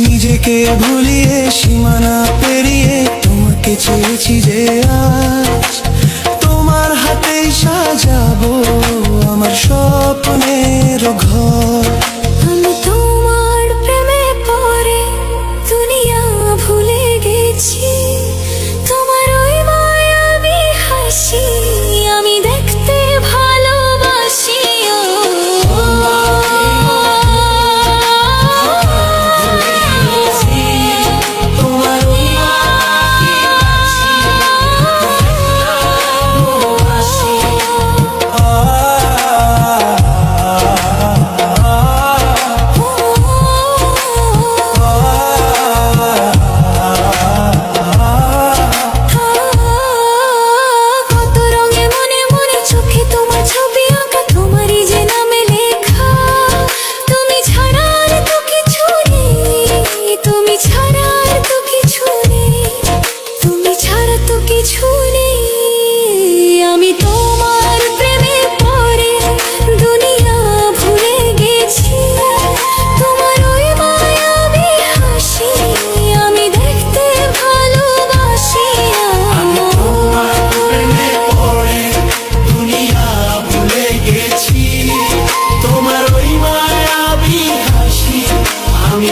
নিজেকে ভুলিয়ে সীমানা পেরিয়ে তোমাকে চেয়েছি যে আজ তোমার হাতেই সাজাবো আমার স্বপ্নের ঘর। আমি তোমার প্রেমে পড়ে দুনিয়া ভুলে গেছি, তোমার ওই মায়াবী হাসি আমি দেখতে ভালোবাসি। আমি তোমার প্রেমে পড়ে দুনিয়া ভুলে গেছি, তোমার ওই মায়াবী হাসি আমি দেখতে ভালোবাসি। আমি তোমার প্রেমে পড়ে দুনিয়া ভুলে গেছি, তোমার ওই মায়াবী হাসি আমি